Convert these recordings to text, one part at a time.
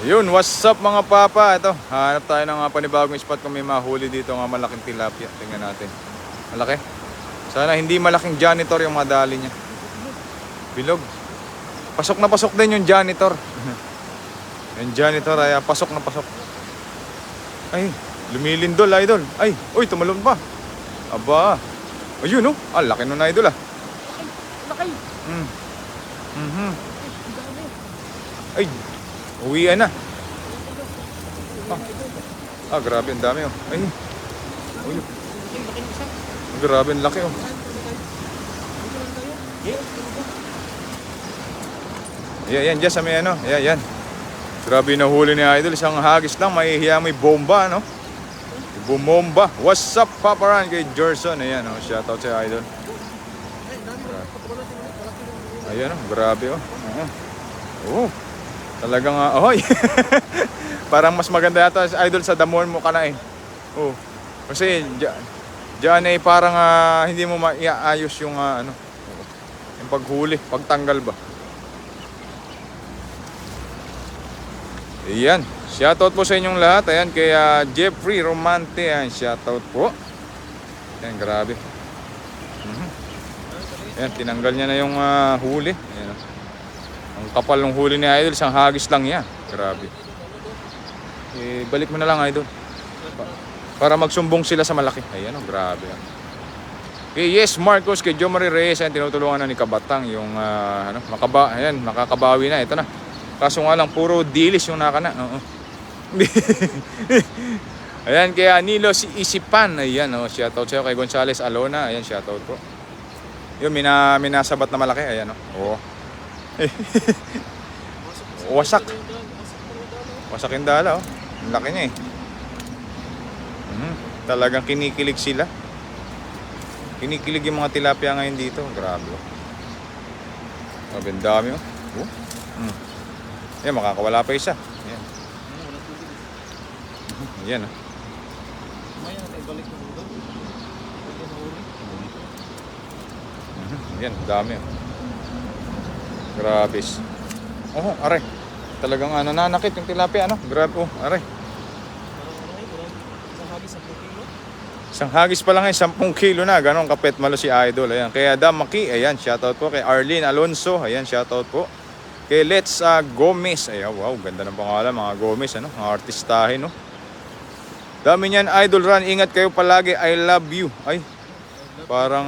Yun, what's up mga papa? Ito, hanap tayo ng panibagong spot kung may mahuli dito ng malaking tilapia. Tingnan natin. Malaki. Sana hindi malaking janitor yung madali niya. Bilog. Pasok na pasok din yung janitor. Yung janitor ay pasok na pasok. Ay, lumilindol idol. Ay, uy, tumalon pa. Aba. Ayun oh. Ah, laki nun idol ah. Laki. Ay, uwian na. Grabe, ang dami oh. Ay. Uy. Grabe, ang laki oh. Yan, dyan sa may ano. Yan. Grabe na huli ni idol. Isang hagis lang, mahihiya may bomba, no? Bumomba. What's up, paparan kay Gerson. Ayan oh, shoutout sa idol. Ayan oh, grabe oh. Oh. Talagang ahoy. Parang mas maganda yata idol sa damon mo ka na eh. Oh. Kasi diyan ay parang hindi mo maiayos yung yung paghuli, pagtanggal ba. Ayan. Shoutout po sa inyong lahat. Ayan kay Jeffrey Romante. Ayan, shoutout po. Ayan, grabe. Ayan, tinanggal niya na yung huli. Ayan. Ang kapal ng huli ni idol, isang hagis lang yan. Grabe. Balik mo na lang idol. Para magsumbong sila sa malaki. Ayan oh, grabe. Okay, yes, Marcos, kay Jo Marie Reyes, ayan, tinutulungan na ni Kabatang yung ayan, makakabawi na. Ito na. Kaso nga lang, puro dilis yung nakana. Oo. Ayan, kay Nilo si Isipan. Ayan, oh, shoutout sa'yo kay Gonzales Alona. Ayan, shoutout po. Yun, minasabat na malaki. Ayan, oh. Wasak yung dala oh. Ang laki niya eh. Talagang kinikilig sila. Kinikilig yung mga tilapia ngayon dito. Grabe oh. Grabe, ang dami oh. Ayan, makakawala pa isa. Ayan. Ayan oh. Ayan, dami oh. Grabe. Oh, aray. Talagang nananakit yung tilapia, ano? Grabe, oh, aray. Isang hagis pa lang 10 kilo na. Ganon kapet malo si idol. Ayan. Kaya Damaki, ayan, shoutout po. Kay Arlene Alonso, ayan, shoutout po. Kay Let's Gomez. Ayan, wow, ganda ng pangalan, mga Gomez, ano? Mga artistahin, no? Dami niyan, idol run. Ingat kayo palagi. I love you. Ay, parang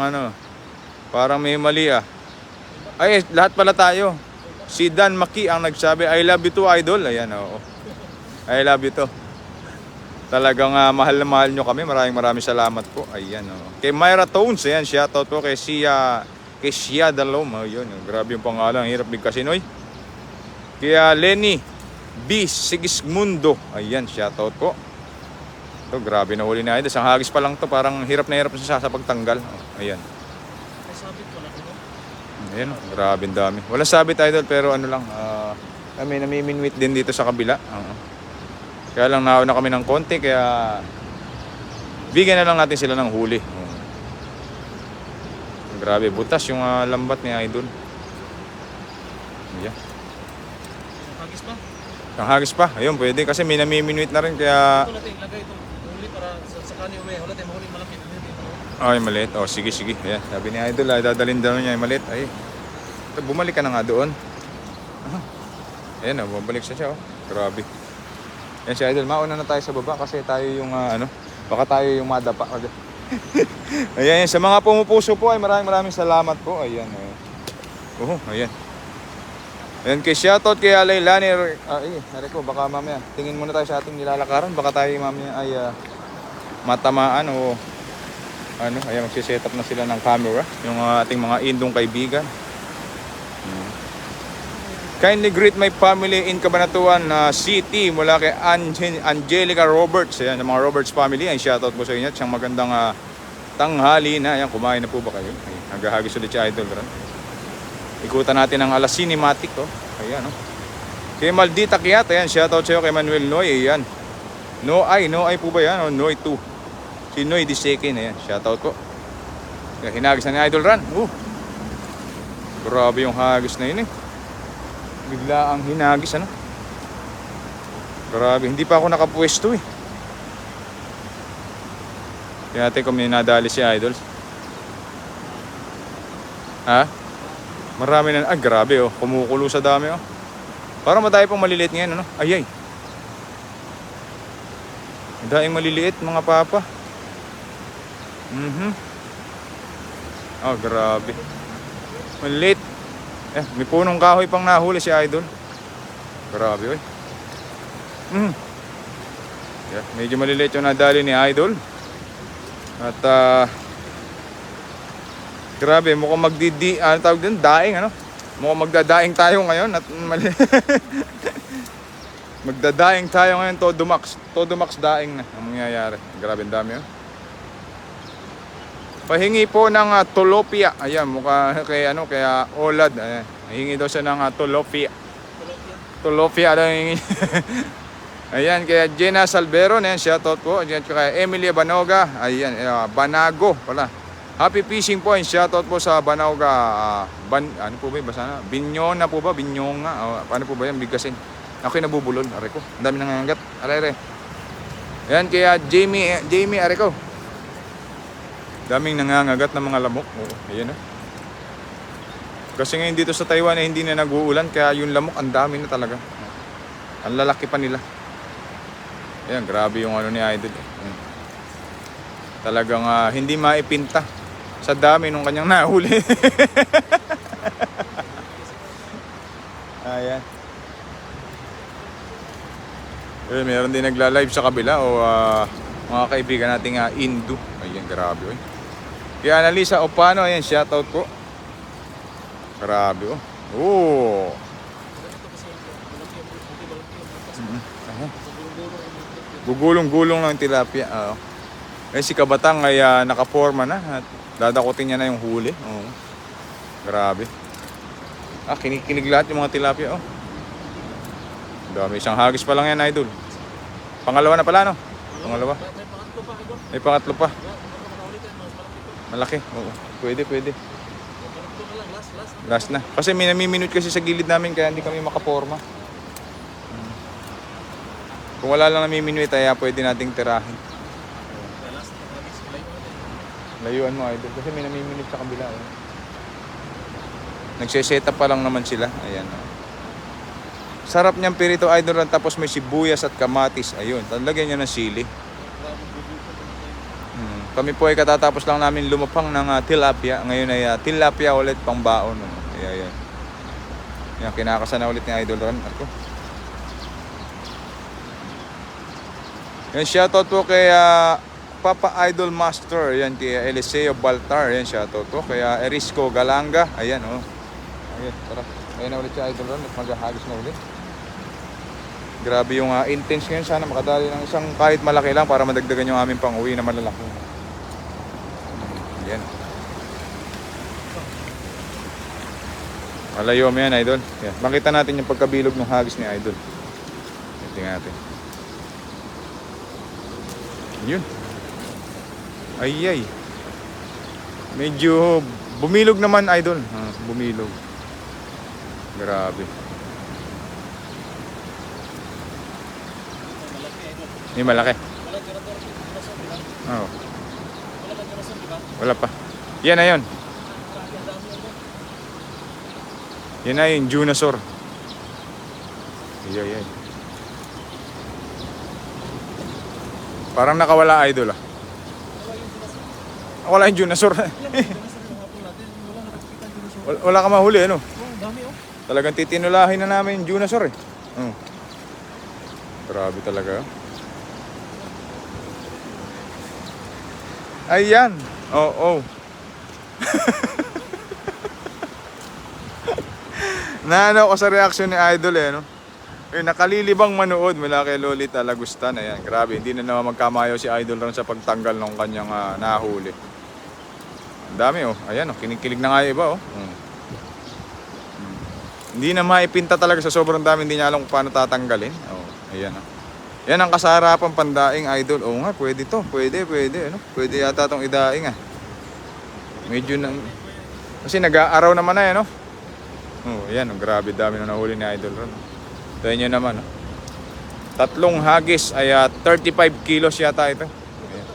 parang may mali ah. Ay, lahat pala tayo. Si Dan Maki ang nagsabi, I love you too, idol. Ayan, oo. I love you too. Talagang mahal na mahal nyo kami. Maraming salamat po. Ayan, oo. Kay Myra Tones, ayan, shoutout po. Kay Sia Dalom. Ayun, grabe yung pangalan. Ang hirap bigkasin, oy. Kay Lenny B. Sigismundo. Ayan, shoutout po. Ito, grabe na huli na idol. Isang hagis pa lang to. Parang hirap na hirap siya sa pagtanggal. Oh, ayan. Ayan, grabe dami. Walang sabit idol pero ano lang, kami namiminwit din dito sa kabila. Kaya lang nauna kami ng konti kaya bigyan na lang natin sila ng huli. Grabe, butas yung lambat ni idol. Ayan. Hagis pa? Ang hagis pa, ayun pwede kasi may namiminwit na rin kaya... Ito natin ilagay itong huli para sa kanyo may huli tayo mahuli malapit. Ay, maliit. Oh, sige. Ayan, sabi ni idol, dadalhin daw niya yung maliit. Ay, bumalik ka na nga doon. Ayan, bumalik siya oh. Grabe. Ayan si idol, mauna na tayo sa baba kasi tayo yung baka tayo yung madapa. Ayan, sa mga pumupuso po ay maraming salamat po. Ayan. Ayan. Ayan, kay shoutout kay Alaylani. Hari ko, baka mamaya tingin muna tayo sa ating nilalakaran. Baka tayo mamaya ay matamaan o ayan, magsiset up na sila ng camera. Yung ating mga indong kaibigan. Kindly greet my family in Cabanatuan City mula kay Angelica Roberts. Ayan, yung mga Roberts family. Ay, shoutout po sa inyo. At siyang magandang tanghali na. Ayan, kumain na po ba kayo? Naghahagis ulit si idol. Ikutan natin ang alas cinematic. Oh. Ayan, oh. Kay Maldita Kiat. Ayan, shoutout sa iyo kay Manuel Noy. Ayan. Noy po ba yan? Noy 2. Si Noy Disekin. Ayan, shoutout po. Hinagis na ni Idol Run. Grabe yung hagis na yun eh. Bigla ang hinagis, ano? Grabe, hindi pa ako nakapwesto eh. Tingnan natin kung may nadali si Idol. Ha? Marami na. Ah, grabe oh. Kumukulo sa dami oh. Parang madami pang maliliit ngayon, ano? Ay, ay. Daing maliliit, mga papa. Oh, grabe. Maliliit. May punong kahoy pang nahuli si Idol. Grabe, oy. Yeah, medyo maliliit yung nadali ni Idol. At, grabe, mukhang ano tawag din? Daing, ano? Mukhang magdadaing tayo ngayon at magdadaing tayo ngayon, todo max daing na ang mangyayari. Grabe ang dami, oh. Pahingi po ng tilapia. Ayan, mukha kay kaya Olad. Ayan. Hingi daw siya ng tilapia. Tilapia daw hingi. Ayan, kaya Jenna Salvero, ayan, shoutout po. Ayan, kaya Emilia Banoga. Ayan, Banago pala. Happy fishing po, and shoutout po sa Banaga. Ano po ba yung basa na? Binyona po ba? Binyonga. Paano po ba yan? Bigkasin. Ako'y nabubulol. Aray ko. Ang dami nangangagat. Aray. Ayan, kaya Jamie aray ko. Daming nangangagat ng mga lamok. Oo, ayan na. Kasi ngayon dito sa Taiwan hindi na nag-uulan. Kaya yung lamok, ang dami na talaga. Ang lalaki pa nila. Ayan, grabe yung ni Idol. Ayan. Talagang hindi maipinta sa dami nung kanyang nahuli. Ayan. Meron din nagla-live sa kabila o mga kaibigan nating Indo. Ayan, grabe. Oy. Kaya Annalisa Opano, ayan, shoutout po. Grabe, oh. Oh. Gugulong-gulong lang yung tilapia. Si Kabatang ay nakaporma na at dadakutin niya na yung huli. Oh. Grabe. Kinikilig lahat yung mga tilapia. Oh. Dami, isang hagis pa lang yan, Idol. Pangalawa na pala, no? Pangalawa. May pangatlo pa. Malaki. Oo. Pwede. Last na. Kasi may namiminute kasi sa gilid namin kaya hindi kami makaporma. Kung wala lang namiminute ay pwede nating tirahin. Layuan mo, Idol. Kasi may namiminute sa kabila. Oh. Nagse-set up pa lang naman sila. Ayan. Oh. Sarap niyang pirito, Idol. Tapos may sibuyas at kamatis. Ayun. Lagyan niya ng sili. Kami po ay katatapos lang namin lumapang ng tilapia. Ngayon ay tilapia ulit pang baon. Ayan. Yan, kinakasa na ulit ni Idol Ron. Ako. Yan, shoutout po kay Papa Idol Master. Yan, kay Eliseo Baltar. Yan, shoutout po. Kaya Erisco Galanga. Ayan, oh. Ayan, tara. Ayan na ulit si Idol Ron at maghahagis na ulit. Grabe yung intense ngayon. Sana makadali ng isang kahit malaki lang para madagdagan yung aming pang-uwi na malalaki. Yan. Malayo mo yan, Idol. Yan. Makita natin yung pagkabilog ng hagis ni Idol. Tingnan natin. Yun. Ay. Medyo bumilog naman, Idol. Bumilog. Grabe. Hindi malaki. Oo. Wala pa. Yan na yun. Yan na yung Junasor. Ay. Parang nakawala, Idol. Wala yung Junasor. Wala ka mahuli, ano? Talagang titinulahin na namin yung Junasor, eh. Grabe talaga. Ayan. Oo. Naano ko sa reaction ni Idol, eh, no? Nakalilibang manood mula kay Lolita Lagustan. Ayan, grabe. Hindi na naman magkamayo si Idol ron sa pagtanggal ng kanyang nahuli. Ang dami, oh. Ayan, oh. Kinikilig na nga yung iba, oh. Hindi na maipinta talaga sa sobrang dami. Hindi niya alam kung paano tatanggalin. Oh, ayan, oh. Yan ang kasarapan pandaing, Idol. Oo nga, pwede to. Pwede. Ano? Pwede yata itong idaing, Medyo na... Kasi nag-aaraw naman na, no? Oh, yan. Oh, grabe, dami na nahuli ni Idol ron. Tayo nyo naman, Tatlong hagis ay 35 kilos yata ito. Ayan.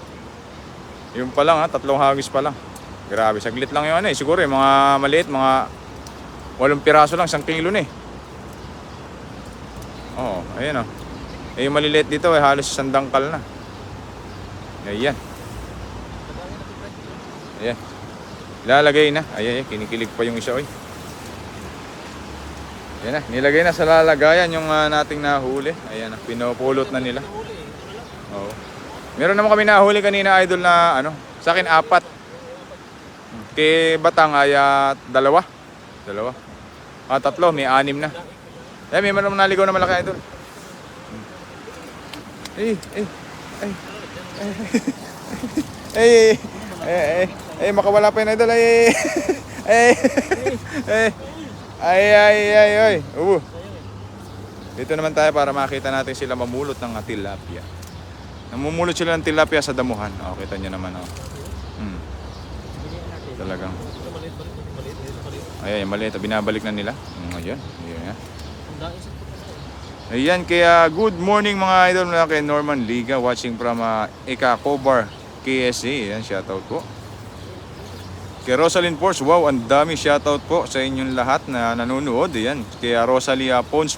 Yung pa lang tatlong hagis pa lang. Grabe, saglit lang yung siguro yung mga maliit, mga 8 piraso lang, 1 kilo na eh. Oo, ayan yung maliliit dito ay halos 1 dangkal na. Ayan. Ayan. Lalagay na. Ayan, kinikilig pa yung isa, oy. Ayan na, nilagay na sa lalagayan yung nating nahuli. Ayan na, pinupulot na nila. Oo. Meron naman kami nahuli kanina, idol, na sa akin 4. Kay Batang ay 2. 3, may 6 na. Ayan, may naman naligaw na malaki, idol. Makawala pa yun, idol. Dito naman tayo para makita natin sila mamulot ng tilapia. Namumulot sila ng tilapia sa damuhan. Kita nyo naman. Talagang. Ayan, maliit. Binabalik na nila. Ayan. Ayan, kaya good morning mga idol na kay Norman Liga watching from Eka Cobar, KSA. Ayan, shoutout po. Kay Rosalyn Force, wow, ang dami shoutout po sa inyong lahat na nanonood. Ayan, kay Rosalie Pons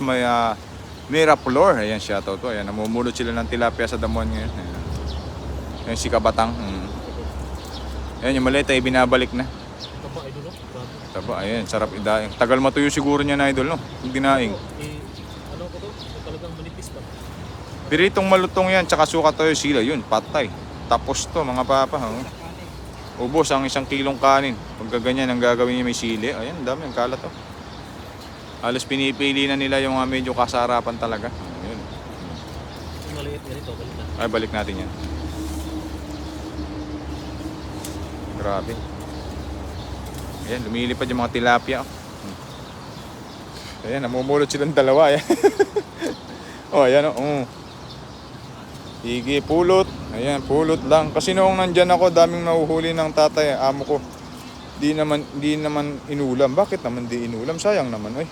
Miraflor. Ayan, shoutout po. Ayan, namumulot sila ng tilapia sa damuhan ngayon. Ayan, si Kabatang. Ayan, yung maliit ay binabalik na. Taba, ayan, sarap idaing. Tagal matuyo siguro niya na, idol, no? Yung dinaing. Talagang manipis ba? Piritong malutong yan, tsaka suka toyo sila, yun, patay. Tapos to, mga papa. Ubos ang 1 kilong kanin. Pagka ganyan ang gagawin niya, may sili. Ayan, dami, ang kalat to. Halos pinipili na nila yung medyo kasarapan talaga. Ayun. Yung maliit ganito, balik na. Ay, balik natin yan. Grabe. Ayan, lumilipad yung mga tilapia. Ayan, namumulot silang dalawa. Ayan. Ayan. Sige, pulot. Ayan, pulot lang. Kasi noong nandyan ako, daming nahuhuli ng tatay, amo ko. Di naman inulam. Bakit naman di inulam? Sayang naman, oy.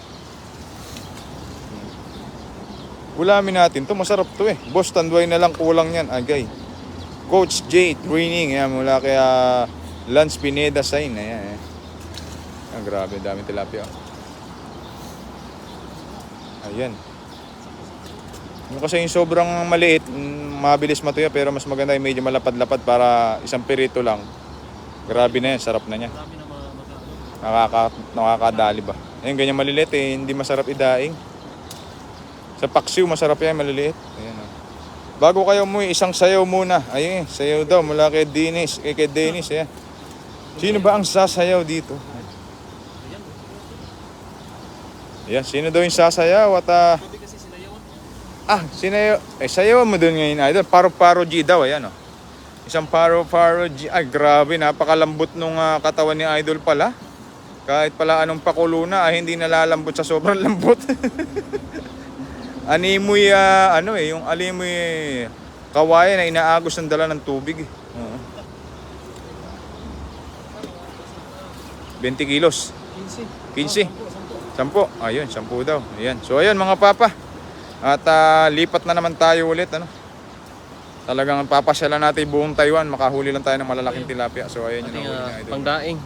Ulamin natin to, masarap to eh. Boss, tanduay na lang, kulang yan. Agay. Coach J Training, ayan, mula kaya Lance Pineda Sign. Ayan, grabe, daming tilapia. Ayan. Kasi yung sobrang maliit, mabilis matuya, pero mas maganda yung medyo malapad-lapad para 1 pirito lang. Grabe na yan, sarap na niya. Marami na Nakakadali ba? Ayun, ganyan maliliit hindi masarap idaing. Sa paksiw, masarap yan, maliliit. Ayan, Bago kayo umuwi, isang sayaw muna. Ayun, sayaw daw mula kay Dennis. Kay Dennis, ayan. Sino ba ang sasayaw dito? Ayan, sino daw yung sasayaw at sinayaw. Sayaw mo doon ngayon, idol. Paro-paro G daw, ayan Isang paro-paro G. Ay, grabe, napakalambot nung katawan ni idol pala. Kahit pala anong pakulo na, hindi nalalambot sa sobrang lambot. Animoy, yung alimoy kawayan na inaagos ng dala ng tubig. 20 kilos. 15. 10. Ayun, 10 daw. Ayan. So, ayun mga papa. At lipat na naman tayo ulit. Talagang papasyalan natin buong Taiwan. Makahuli lang tayo ng malalaking tilapia. So, ayun yung nahuli na idol. Pangdaing.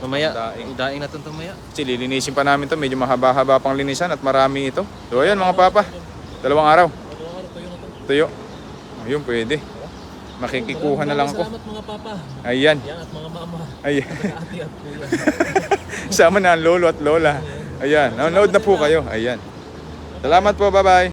Mamaya, Pangdaing. daing natin ito mamaya. Kasi lilinisin pa namin to. Medyo mahaba-haba pang linisan at marami ito. So, ayun mga papa. 2 araw. Tuyo. Ayun, pwede. Makikikuha na lang ako. Salamat mga papa. Ayan. Yan at mga mama. Ayan. Ate at kuya. Sama na ang lolo at lola. Ayan. Nanonood na po kayo. Ayan. Salamat po. Bye-bye.